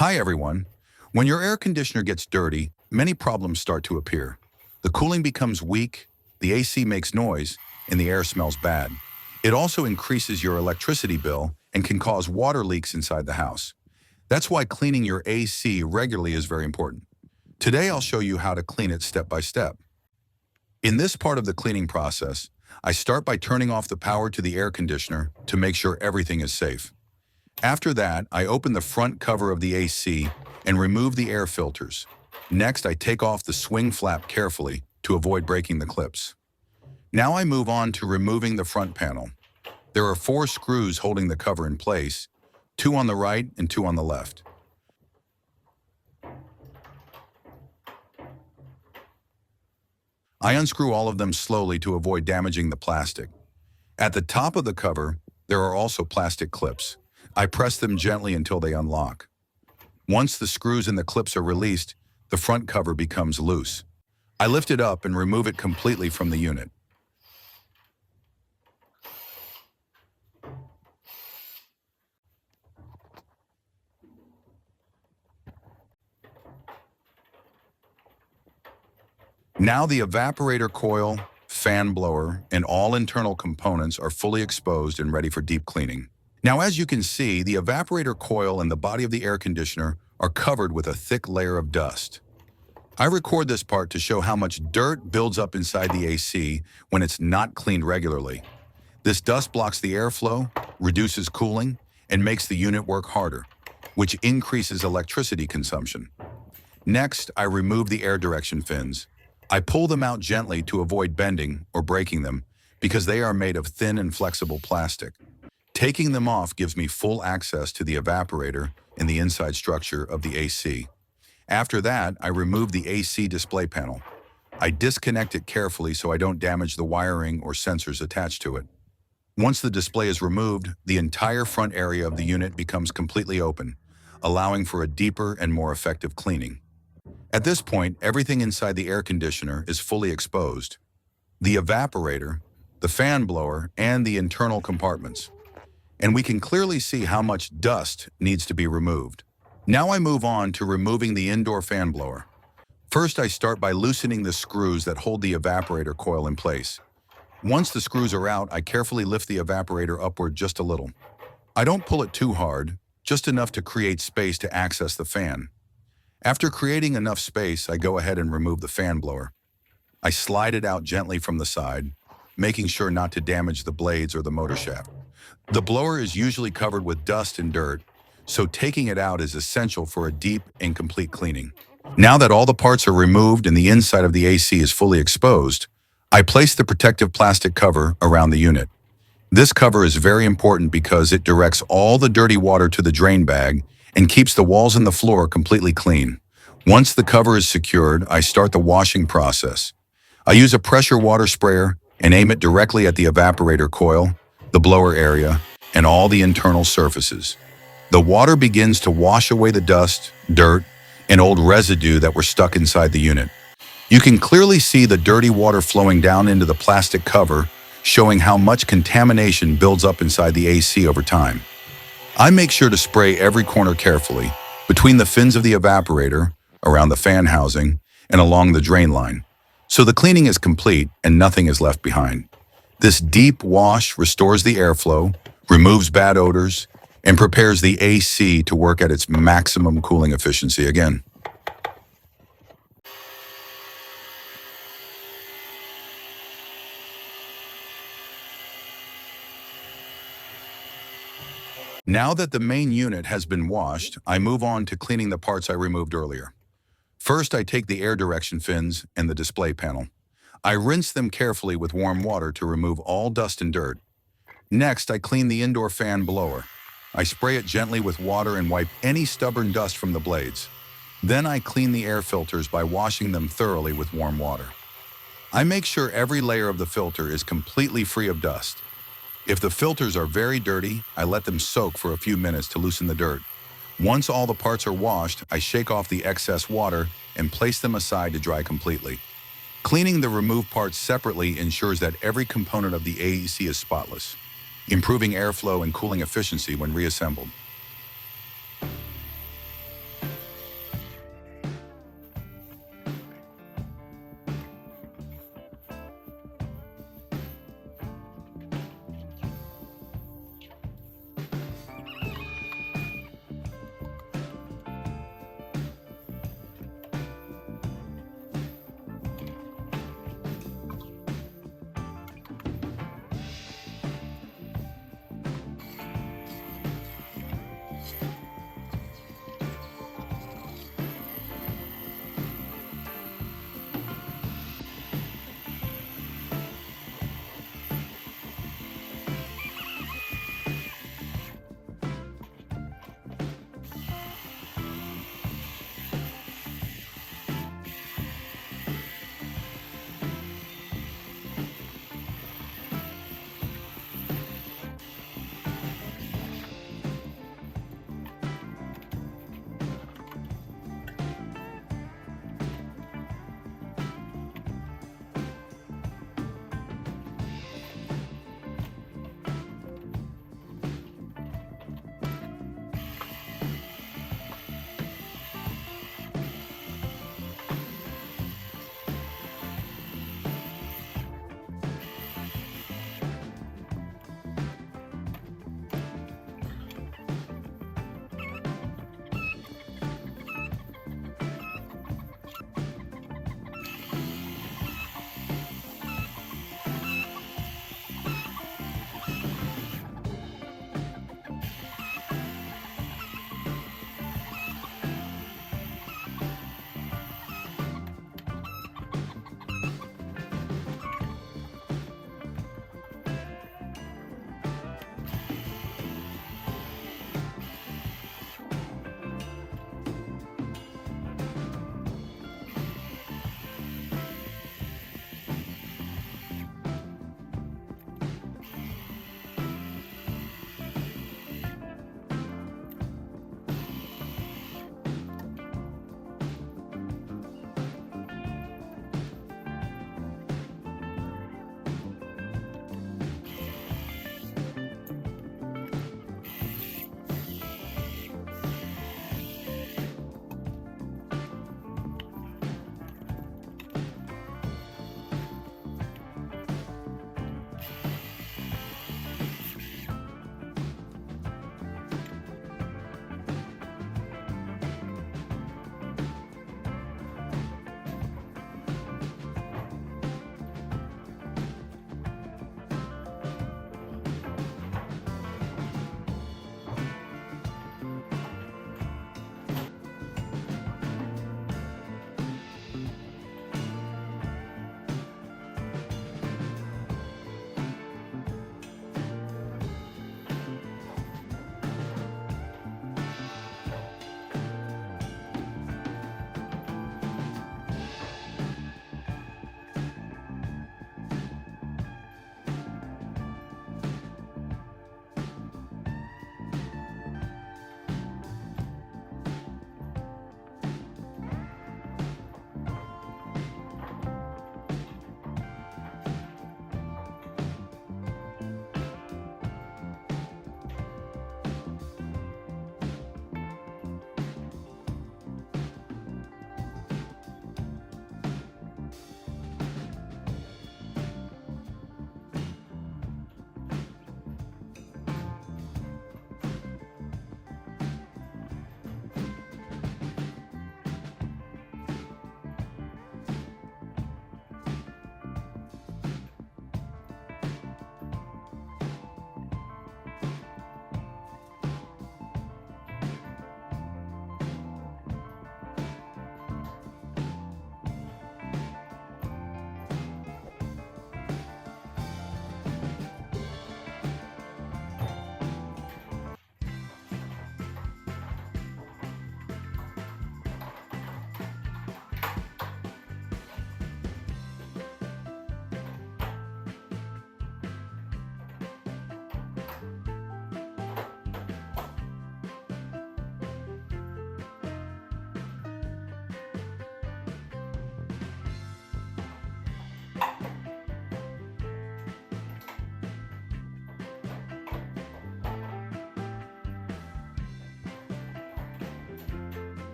Hi everyone. When your air conditioner gets dirty, many problems start to appear. The cooling becomes weak, the AC makes noise, and the air smells bad. It also increases your electricity bill and can cause water leaks inside the house. That's why cleaning your AC regularly is very important. Today I'll show you how to clean it step by step. In this part of the cleaning process, I start by turning off the power to the air conditioner to make sure everything is safe. After that, I open the front cover of the AC and remove the air filters. Next, I take off the swing flap carefully to avoid breaking the clips. Now I move on to removing the front panel. There are 4 screws holding the cover in place, 2 on the right and 2 on the left. I unscrew all of them slowly to avoid damaging the plastic. At the top of the cover, there are also plastic clips. I press them gently until they unlock. Once the screws and the clips are released, the front cover becomes loose. I lift it up and remove it completely from the unit. Now the evaporator coil, fan blower, and all internal components are fully exposed and ready for deep cleaning. Now, as you can see, the evaporator coil and the body of the air conditioner are covered with a thick layer of dust. I record this part to show how much dirt builds up inside the AC when it's not cleaned regularly. This dust blocks the airflow, reduces cooling, and makes the unit work harder, which increases electricity consumption. Next, I remove the air direction fins. I pull them out gently to avoid bending or breaking them because they are made of thin and flexible plastic. Taking them off gives me full access to the evaporator and the inside structure of the AC. After that, I remove the AC display panel. I disconnect it carefully so I don't damage the wiring or sensors attached to it. Once the display is removed, the entire front area of the unit becomes completely open, allowing for a deeper and more effective cleaning. At this point, everything inside the air conditioner is fully exposed. The evaporator, the fan blower, and the internal compartments. And we can clearly see how much dust needs to be removed. Now I move on to removing the indoor fan blower. First, I start by loosening the screws that hold the evaporator coil in place. Once the screws are out, I carefully lift the evaporator upward just a little. I don't pull it too hard, just enough to create space to access the fan. After creating enough space, I go ahead and remove the fan blower. I slide it out gently from the side, making sure not to damage the blades or the motor shaft. The blower is usually covered with dust and dirt, so taking it out is essential for a deep and complete cleaning. Now that all the parts are removed and the inside of the AC is fully exposed, I place the protective plastic cover around the unit. This cover is very important because it directs all the dirty water to the drain bag and keeps the walls and the floor completely clean. Once the cover is secured, I start the washing process. I use a pressure water sprayer and aim it directly at the evaporator coil, the blower area, and all the internal surfaces. The water begins to wash away the dust, dirt, and old residue that were stuck inside the unit. You can clearly see the dirty water flowing down into the plastic cover, showing how much contamination builds up inside the AC over time. I make sure to spray every corner carefully, between the fins of the evaporator, around the fan housing, and along the drain line, so the cleaning is complete and nothing is left behind. This deep wash restores the airflow, removes bad odors, and prepares the AC to work at its maximum cooling efficiency again. Now that the main unit has been washed, I move on to cleaning the parts I removed earlier. First, I take the air direction fins and the display panel. I rinse them carefully with warm water to remove all dust and dirt. Next, I clean the indoor fan blower. I spray it gently with water and wipe any stubborn dust from the blades. Then I clean the air filters by washing them thoroughly with warm water. I make sure every layer of the filter is completely free of dust. If the filters are very dirty, I let them soak for a few minutes to loosen the dirt. Once all the parts are washed, I shake off the excess water and place them aside to dry completely. Cleaning the removed parts separately ensures that every component of the AC is spotless, improving airflow and cooling efficiency when reassembled.